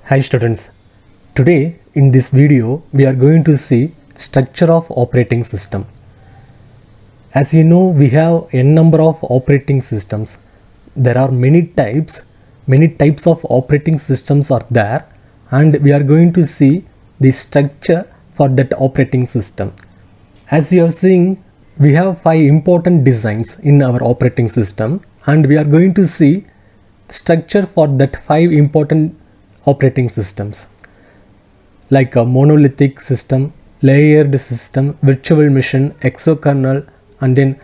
Hi students, today in this video we are going to see structure of operating system. As you know, we have n number of operating systems. There are many types of operating systems are there, and we are going to see the structure for that operating system. As you are seeing, we have 5 important designs in our operating system, and we are going to see structure for that 5 important operating systems, like a monolithic system, layered system, virtual machine, exokernel, and then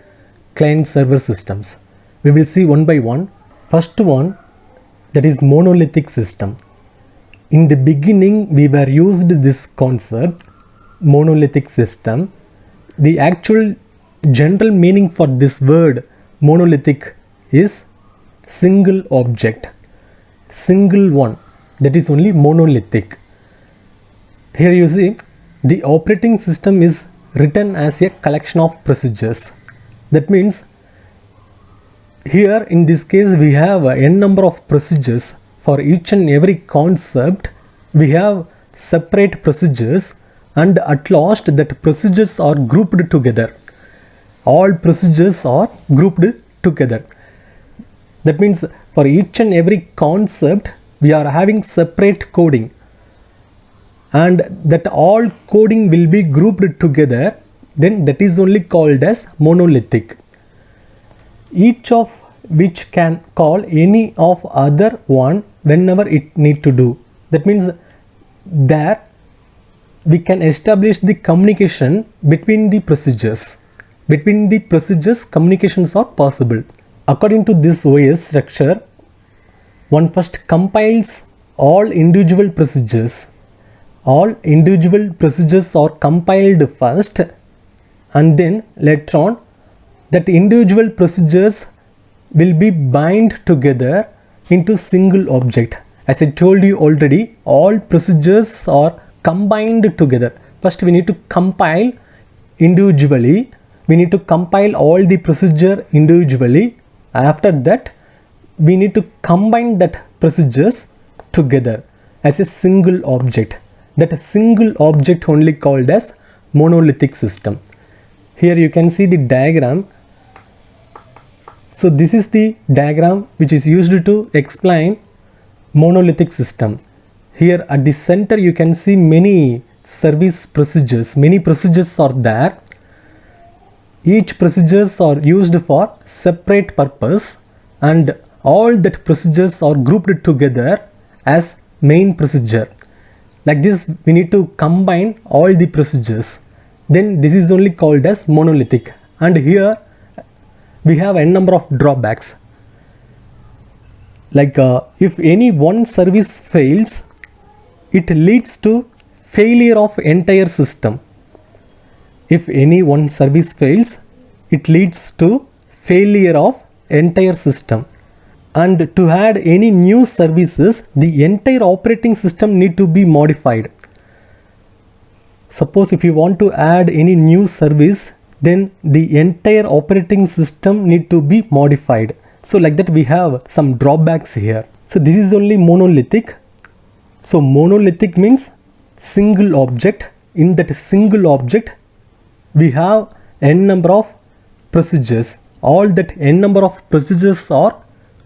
client server systems. We will see one by one. First one, that is monolithic system. In the beginning we were used this concept monolithic system. The actual general meaning for this word monolithic is single object, single one, that is only monolithic. Here you see the operating system is written as a collection of procedures. That means here in this case we have n number of procedures. For each and every concept we have separate procedures, and at last that procedures are grouped together. All procedures are grouped together. That means for each and every concept we are having separate coding, and that all coding will be grouped together, then that is only called as monolithic. Each of which can call any of other one whenever it need to do. That means there we can establish the communication between the procedures. Between the procedures communications are possible. According to this OS structure, one first compiles all individual procedures. All individual procedures are compiled first, and then later on that individual procedures will be bind together into single object. As I told you already, all procedures are combined together. First we need to compile individually. We need to compile all the procedure individually. After that we need to combine that procedures together as a single object. That single object only called as monolithic system. Here you can see the diagram. So this is the diagram which is used to explain monolithic system. Here at the center you can see many service procedures. Many procedures are there. Each procedures are used for separate purpose, and all that procedures are grouped together as main procedure. Like this we need to combine all the procedures. Then this is only called as monolithic. And here we have a number of drawbacks. Like if any one service fails, it leads to failure of entire system. If any one service fails, it leads to failure of entire system. And to add any new services, the entire operating system need to be modified. Suppose if you want to add any new service, then the entire operating system need to be modified. So like that we have some drawbacks here. So this is only monolithic. So monolithic means single object. In that single object we have n number of procedures. All that n number of procedures are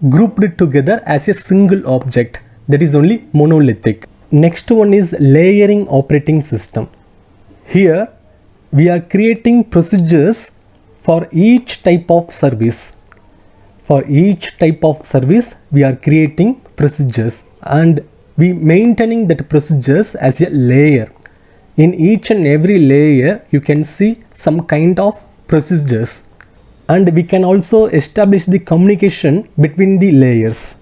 grouped together as a single object. That is only monolithic. Next one is layering operating system. Here we are creating procedures for each type of service. For each type of service we are creating procedures, and we maintaining that procedures as a layer. In each and every layer you can see some kind of procedures, and we can also establish the communication between the layers.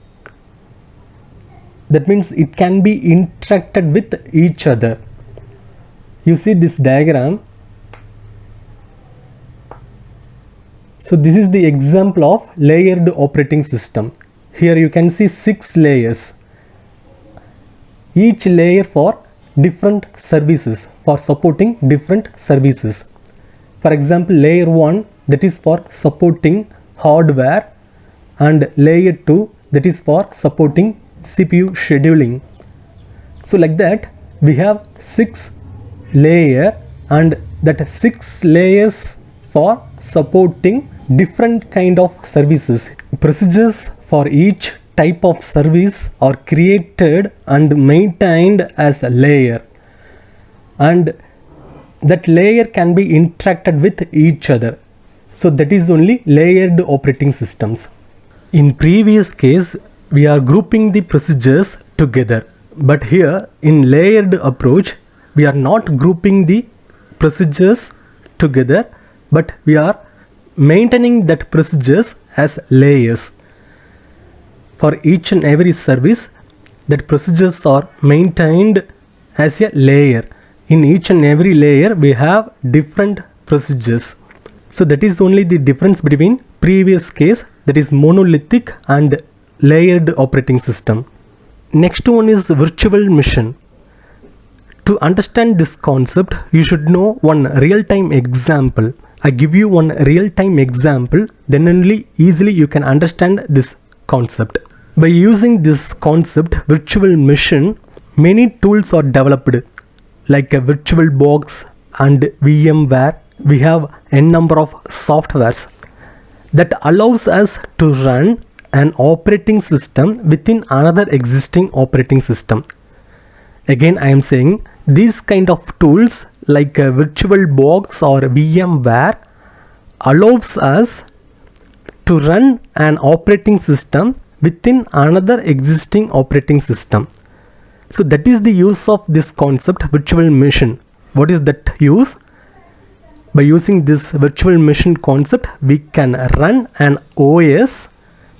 That means it can be interacted with each other. You see this diagram. So this is the example of layered operating system. Here you can see 6 layers. Each layer for different services, for supporting different services. For example, layer 1 that is for supporting hardware, and layer 2 that is for supporting CPU scheduling, So like that we have 6 layer, and that 6 layers for supporting different kind of services. Procedures for each type of service are created and maintained as a layer, and that layer can be interacted with each other. So that is only layered operating systems. In previous case we are grouping the procedures together, but here in layered approach we are not grouping the procedures together, but we are maintaining that procedures as layers. For each and every service, that procedures are maintained as a layer. In each and every layer we have different procedures. So that is only the difference between previous case, that is monolithic, and layered operating system. Next one is virtual machine. To understand this concept, you should know one real-time example. I give you one real-time example, then only easily you can understand this concept. By using this concept, virtual machine, many tools are developed, like a VirtualBox and VMware. We have n number of softwares that allows us to run an operating system within another existing operating system. Again, I am saying these kind of tools like a VirtualBox or VMware allows us to run an operating system within another existing operating system. So that is the use of this concept, virtual machine. What is that use? By using this virtual machine concept, we can run an OS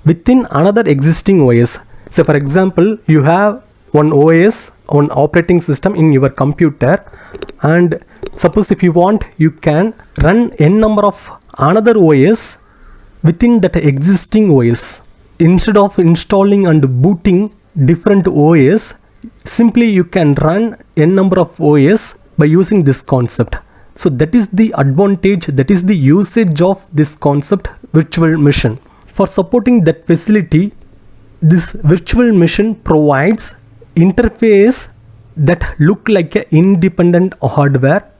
within another existing OS. So for example, you have one OS, one operating system in your computer, and suppose if you want, you can run n number of another OS within that existing OS. Instead of installing and booting different OS, simply you can run n number of OS by using this concept. So that is the advantage, that is the usage of this concept, virtual machine. For supporting that facility, this virtual machine provides interface that look like an independent hardware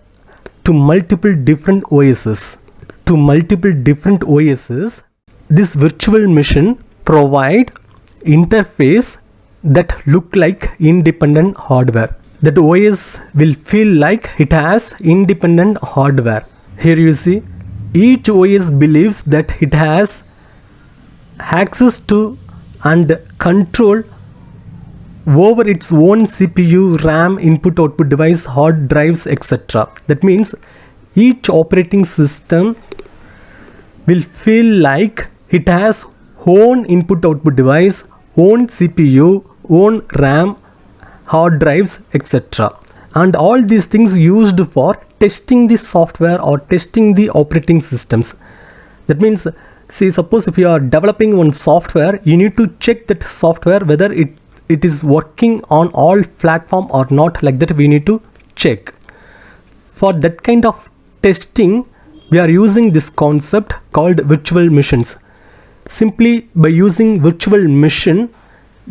to multiple different OSs. To multiple different OSs, this virtual machine provide interface that look like independent hardware. That OS will feel like it has independent hardware. Here you see, each OS believes that it has access to and control over its own CPU, RAM, input output device, hard drives, etc. That means each operating system will feel like it has own input output device, own CPU, own RAM, hard drives, etc. And all these things used for testing the software or testing the operating systems. That means, see, suppose if you are developing one software, you need to check that software whether it is working on all platform or not. Like that we need to check. For that kind of testing, we are using this concept called virtual machines. Simply by using virtual machine,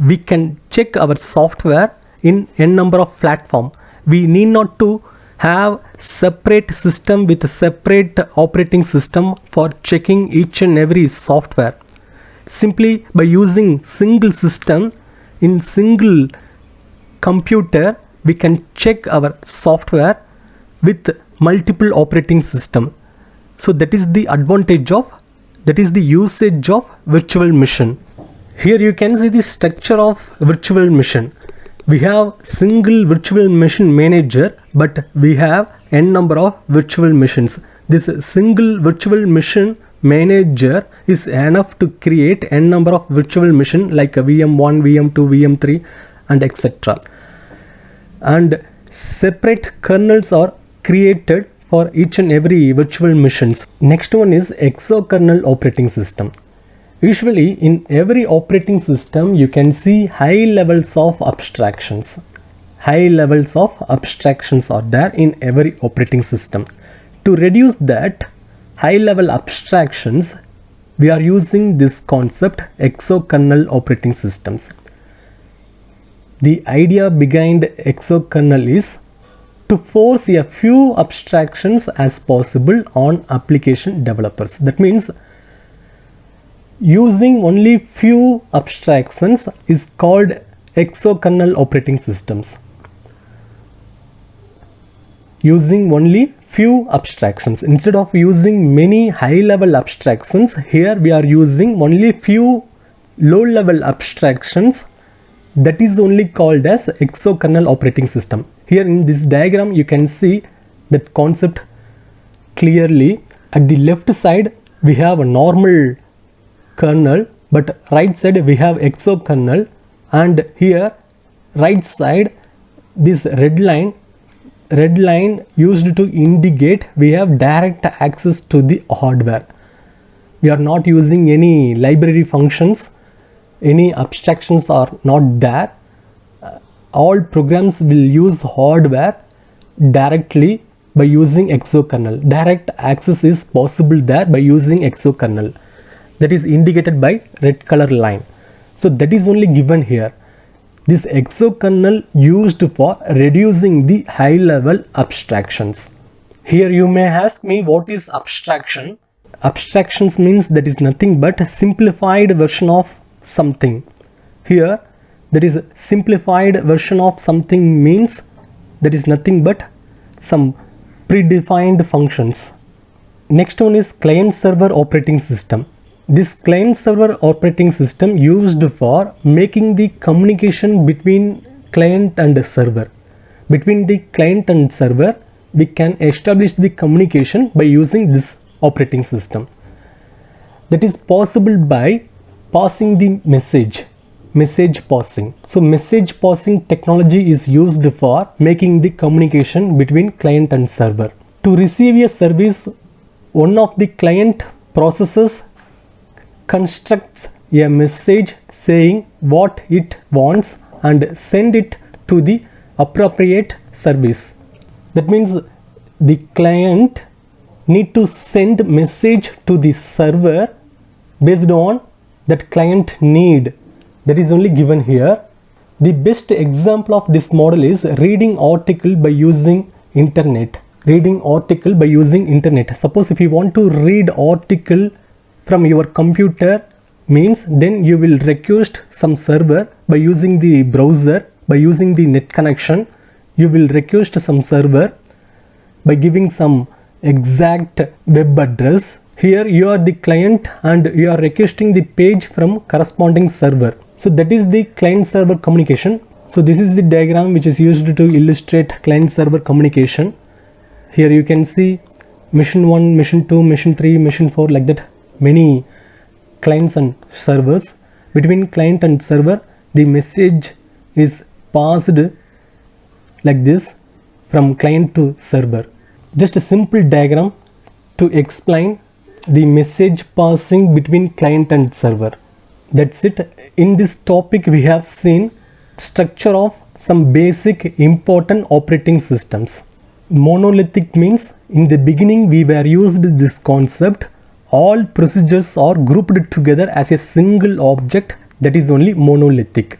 we can check our software in n number of platform. We need not to have separate system with a separate operating system for checking each and every software. Simply by using single system in single computer, we can check our software with multiple operating system. So that is the advantage of, that is the usage of virtual machine. Here you can see the structure of virtual machine. We have single virtual machine manager, but we have n number of virtual machines. This single virtual machine manager is enough to create n number of virtual machine like a VM1, VM2, VM3 and etc. And separate kernels are created for each and every virtual machines. Next one is exokernel operating system. Usually in every operating system you can see high levels of abstractions. High levels of abstractions are there in every operating system. To reduce that high level abstractions, we are using this concept exokernel operating systems. The idea behind exokernel is to force a few abstractions as possible on application developers. That means using only few abstractions is called exokernel operating systems. Using only few abstractions instead of using many high level abstractions, here we are using only few low level abstractions. That is only called as exokernel operating system. Here in this diagram you can see that concept clearly. At the left side we have a normal kernel, but right side we have exokernel, and here right side this red line used to indicate we have direct access to the hardware. We are not using any library functions, any abstractions are not there. All programs will use hardware directly by using exokernel. Direct access is possible there by using exokernel. That is indicated by red color line. So that is only given here. This exokernel used for reducing the high level abstractions. Here you may ask me, what is abstraction? Abstractions means that is nothing but a simplified version of something. Here that is a simplified version of something means that is nothing but some predefined functions. Next one is client server operating system. This client server operating system used for making the communication between client and server. Between the client and server we can establish the communication by using this operating system. That is possible by passing the message passing. So message passing technology is used for making the communication between client and server. To receive a service, one of the client processes constructs a message saying what it wants and send it to the appropriate service. That means the client need to send message to the server based on that client need. That is only given here. The best example of this model is reading article by using internet. Suppose if you want to read article from your computer, means then you will request some server by using the browser, by using the net connection. You will request some server by giving some exact web address. Here you are the client and you are requesting the page from corresponding server. So that is the client server communication. So this is the diagram which is used to illustrate client server communication. Here you can see mission 1, mission 2, mission 3, mission 4, like that many clients and servers. Between client and server the message is passed like this from client to server. Just a simple diagram to explain the message passing between client and server. That's it. In this topic we have seen structure of some basic important operating systems. Monolithic means in the beginning we were used this concept, all procedures are grouped together as a single object, that is only monolithic.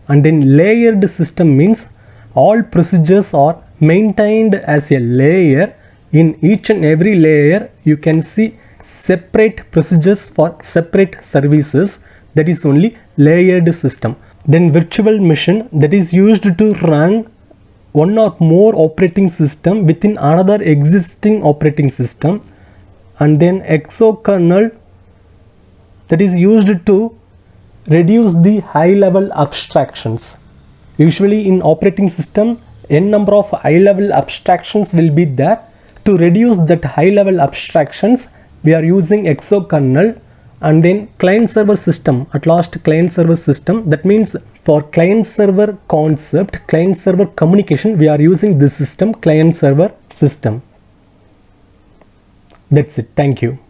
And then layered system means all procedures are maintained as a layer. In each and every layer you can see separate procedures for separate services, that is only layered system. Then virtual machine, that is used to run one or more operating system within another existing operating system. And then exokernel, that is used to reduce the high level abstractions. Usually in operating system n number of high level abstractions will be there. To reduce that high level abstractions we are using exokernel. And then client server system, at last client server system, that means for client server concept, client server communication, we are using this system, client server system. That's it. Thank you.